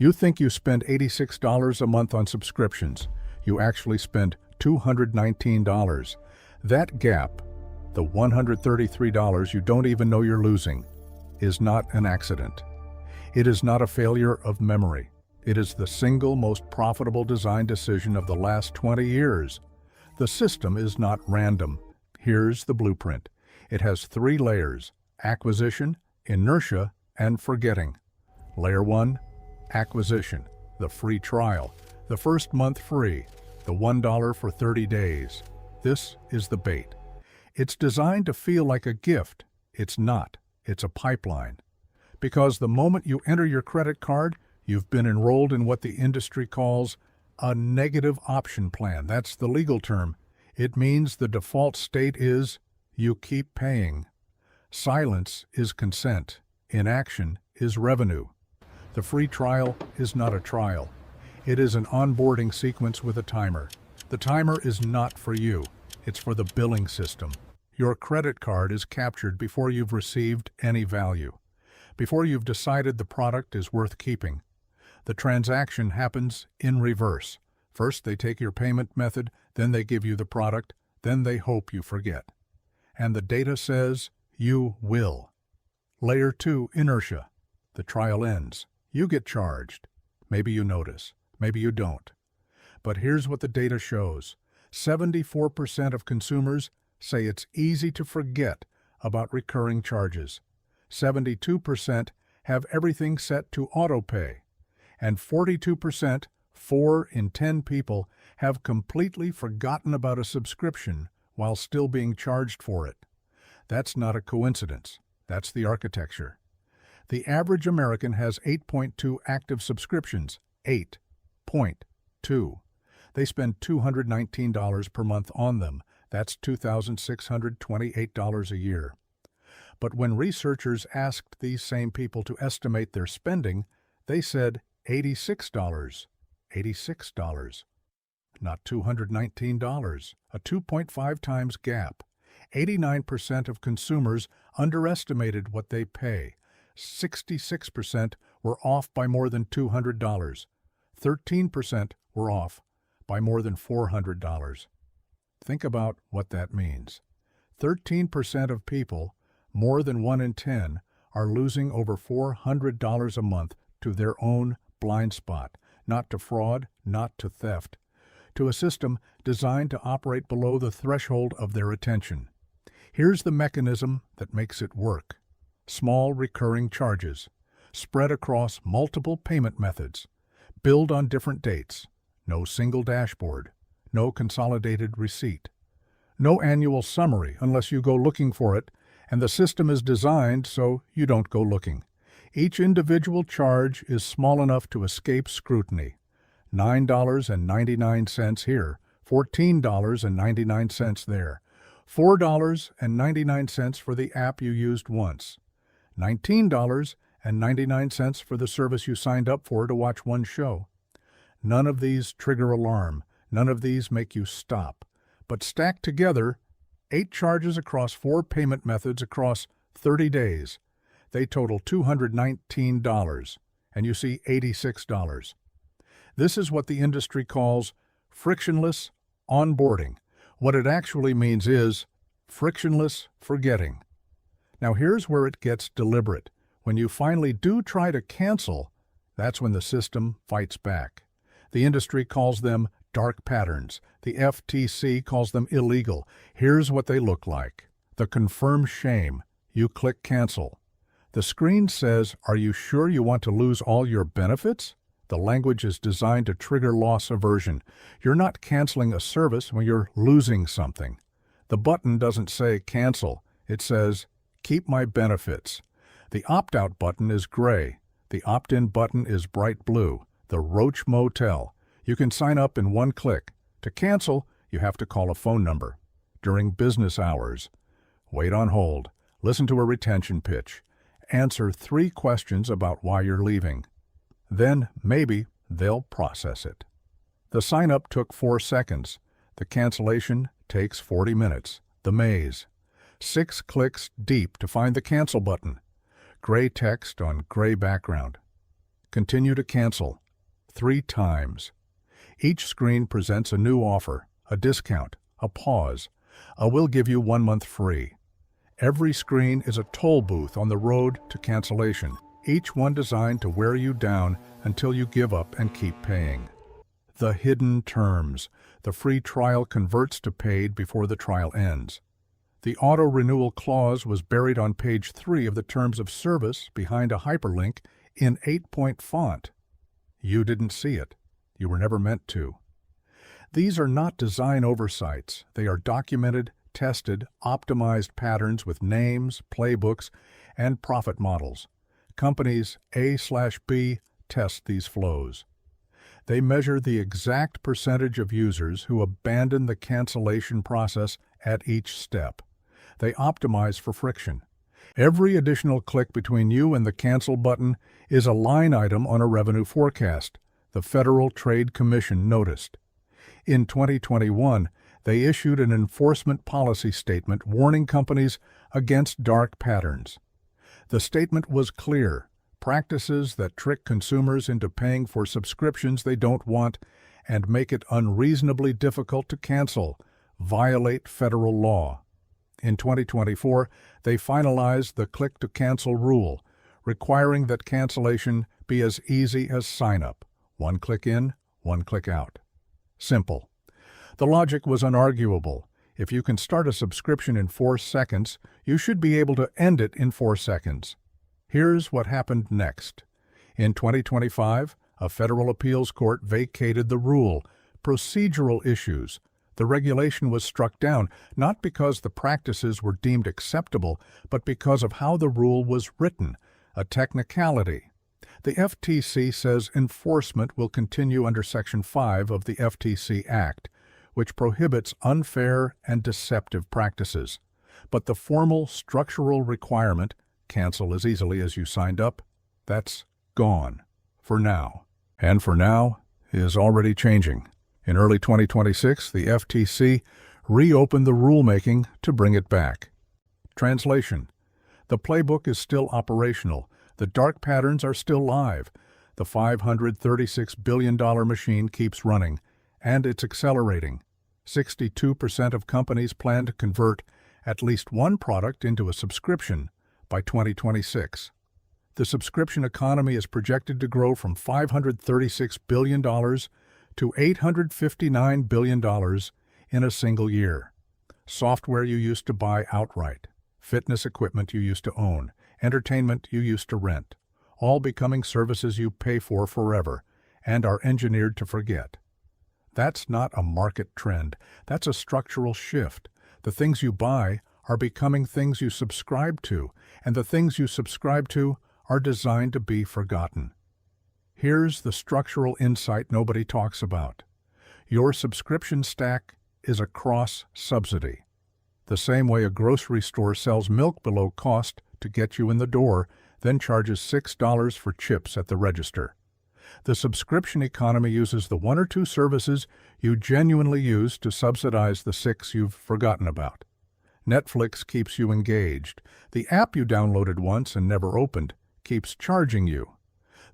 You think you spend $86 a month on subscriptions. You actually spend $219. That gap, the $133 you don't even know you're losing, is not an accident. It is not a failure of memory. It is the single most profitable design decision of the last 20 years. The system is not random. Here's the blueprint. It has 3 layers: acquisition, inertia, and forgetting. Layer 1, acquisition, the free trial, the first month free, the $1 for 30 days. This is the bait. It's designed to feel like a gift. It's not. It's a pipeline. Because the moment you enter your credit card, you've been enrolled in what the industry calls a negative option plan. That's the legal term. It means the default state is you keep paying. Silence is consent. Inaction is revenue. The free trial is not a trial. It is an onboarding sequence with a timer. The timer is not for you. It's for the billing system. Your credit card is captured before you've received any value, before you've decided the product is worth keeping. The transaction happens in reverse. First, they take your payment method, then they give you the product, then they hope you forget. And the data says you will. Layer 2, inertia. The trial ends. You get charged. Maybe you notice. Maybe you don't. But here's what the data shows. 74% of consumers say it's easy to forget about recurring charges. 72% have everything set to autopay. And 42%, 4 in 10 people, have completely forgotten about a subscription while still being charged for it. That's not a coincidence. That's the architecture. The average American has 8.2 active subscriptions. 8.2. They spend $219 per month on them. That's $2,628 a year. But when researchers asked these same people to estimate their spending, they said $86. $86. Not $219. A 2.5 times gap. 89% of consumers underestimated what they pay. 66% were off by more than $200. 13% were off by more than $400. Think about what that means. 13% of people, more than 1 in 10, are losing over $400 a month to their own blind spot, not to fraud, not to theft, to a system designed to operate below the threshold of their attention. Here's the mechanism that makes it work. Small recurring charges, spread across multiple payment methods, billed on different dates, no single dashboard, no consolidated receipt, no annual summary unless you go looking for it, and the system is designed so you don't go looking. Each individual charge is small enough to escape scrutiny. $9.99 here, $14.99 there, $4.99 for the app you used once, $19.99 for the service you signed up for to watch one show. None of these trigger alarm. None of these make you stop. But stacked together, 8 charges across 4 payment methods across 30 days. They total $219, and you see $86. This is what the industry calls frictionless onboarding. What it actually means is frictionless forgetting. Now here's where it gets deliberate. When you finally do try to cancel, that's when the system fights back. The industry calls them dark patterns. The FTC calls them illegal. Here's what they look like. The confirm shame. You click cancel. The screen says, "Are you sure you want to lose all your benefits?" The language is designed to trigger loss aversion. You're not canceling a service when you're losing something. The button doesn't say cancel. It says, keep my benefits. The opt-out button is gray. The opt-in button is bright blue. The Roach Motel. You can sign up in one click. To cancel, you have to call a phone number. During business hours. Wait on hold. Listen to a retention pitch. Answer 3 questions about why you're leaving. Then, maybe, they'll process it. The sign-up took 4 seconds. The cancellation takes 40 minutes. The maze. 6 clicks deep to find the cancel button. Gray text on gray background. Continue to cancel 3 times. Each screen presents a new offer, a discount, a pause, a "we'll give you 1 month free." Every screen is a toll booth on the road to cancellation, each one designed to wear you down until you give up and keep paying. The hidden terms. The free trial converts to paid before the trial ends. The auto-renewal clause was buried on page 3 of the terms of service behind a hyperlink in 8-point font. You didn't see it. You were never meant to. These are not design oversights. They are documented, tested, optimized patterns with names, playbooks, and profit models. Companies A/B test these flows. They measure the exact percentage of users who abandon the cancellation process at each step. They optimize for friction. Every additional click between you and the cancel button is a line item on a revenue forecast, the Federal Trade Commission noticed. In 2021, they issued an enforcement policy statement warning companies against dark patterns. The statement was clear: practices that trick consumers into paying for subscriptions they don't want and make it unreasonably difficult to cancel violate federal law. In 2024, they finalized the click-to-cancel rule, requiring that cancellation be as easy as sign-up. 1 click in, 1 click out. Simple. The logic was unarguable. If you can start a subscription in 4 seconds, you should be able to end it in 4 seconds. Here's what happened next. In 2025, a federal appeals court vacated the rule. Procedural issues. The regulation was struck down, not because the practices were deemed acceptable, but because of how the rule was written, a technicality. The FTC says enforcement will continue under Section 5 of the FTC Act, which prohibits unfair and deceptive practices. But the formal structural requirement, cancel as easily as you signed up, that's gone. For now. And for now is already changing. In early 2026, the FTC reopened the rulemaking to bring it back. Translation. The playbook is still operational. The dark patterns are still live. The $536 billion machine keeps running, and it's accelerating. 62% of companies plan to convert at least one product into a subscription by 2026. The subscription economy is projected to grow from $536 billion to $859 billion in a single year. Software you used to buy outright, fitness equipment you used to own, entertainment you used to rent, all becoming services you pay for forever and are engineered to forget. That's not a market trend. That's a structural shift. The things you buy are becoming things you subscribe to, and the things you subscribe to are designed to be forgotten. Here's the structural insight nobody talks about. Your subscription stack is a cross-subsidy. The same way a grocery store sells milk below cost to get you in the door, then charges $6 for chips at the register. The subscription economy uses the 1 or 2 services you genuinely use to subsidize the 6 you've forgotten about. Netflix keeps you engaged. The app you downloaded once and never opened keeps charging you.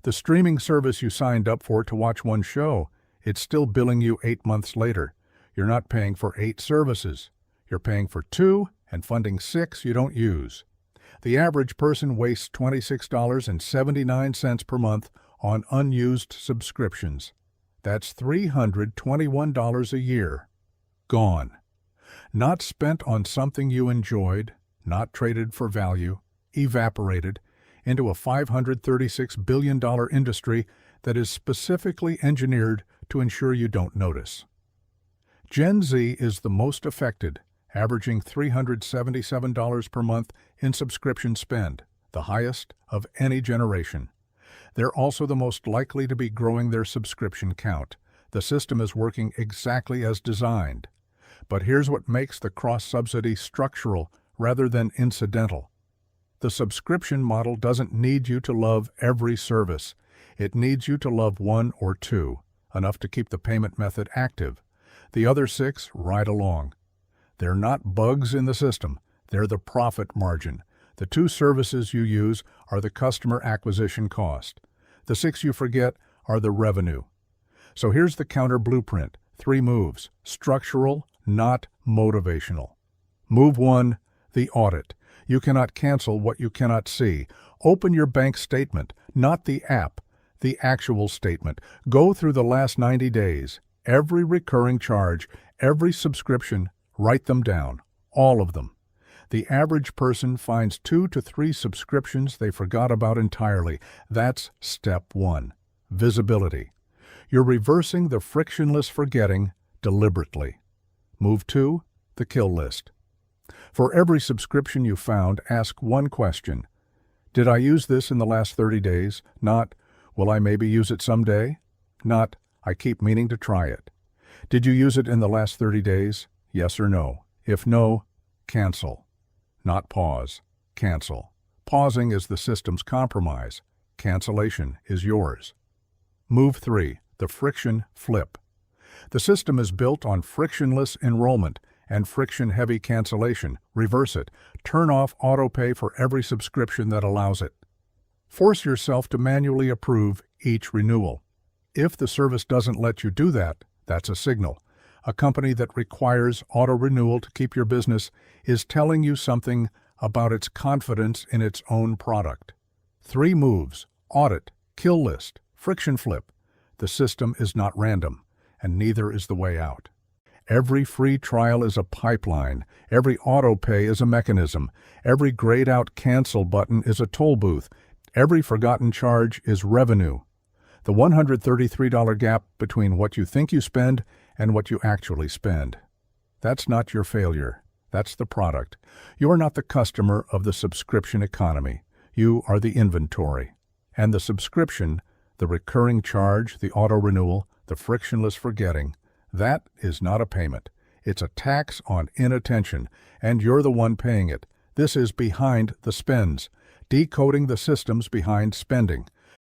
The streaming service you signed up for to watch one show, it's still billing you 8 months later. You're not paying for 8 services. You're paying for 2 and funding 6 you don't use. The average person wastes $26.79 per month on unused subscriptions. That's $321 a year. Gone. Not spent on something you enjoyed, not traded for value, evaporated into a $536 billion industry that is specifically engineered to ensure you don't notice. Gen Z is the most affected, averaging $377 per month in subscription spend, the highest of any generation. They're also the most likely to be growing their subscription count. The system is working exactly as designed. But here's what makes the cross-subsidy structural rather than incidental. The subscription model doesn't need you to love every service. It needs you to love 1 or 2, enough to keep the payment method active. The other 6 ride along. They're not bugs in the system. They're the profit margin. The 2 services you use are the customer acquisition cost. The 6 you forget are the revenue. So here's the counter blueprint. 3 moves. Structural, not motivational. Move 1, the audit. You cannot cancel what you cannot see. Open your bank statement, not the app, the actual statement. Go through the last 90 days. Every recurring charge, every subscription, write them down. All of them. The average person finds 2 to 3 subscriptions they forgot about entirely. That's step 1. Visibility. You're reversing the frictionless forgetting deliberately. Move 2, the kill list. For every subscription you found, ask one question. Did I use this in the last 30 days? Not, will I maybe use it someday? Not, I keep meaning to try it. Did you use it in the last 30 days? Yes or no? If no, cancel. Not pause. Cancel. Pausing is the system's compromise. Cancellation is yours. Move 3, the friction flip. The system is built on frictionless enrollment and friction-heavy cancellation. Reverse it. Turn off autopay for every subscription that allows it. Force yourself to manually approve each renewal. If the service doesn't let you do that, that's a signal. A company that requires auto-renewal to keep your business is telling you something about its confidence in its own product. 3 moves. Audit, kill list, friction flip. The system is not random, and neither is the way out. Every free trial is a pipeline. Every auto-pay is a mechanism. Every grayed-out cancel button is a toll booth. Every forgotten charge is revenue. The $133 gap between what you think you spend and what you actually spend. That's not your failure. That's the product. You are not the customer of the subscription economy. You are the inventory. And the subscription, the recurring charge, the auto-renewal, the frictionless forgetting, that is not a payment. It's a tax on inattention, and you're the one paying it. This is behind the spends, decoding the systems behind spending.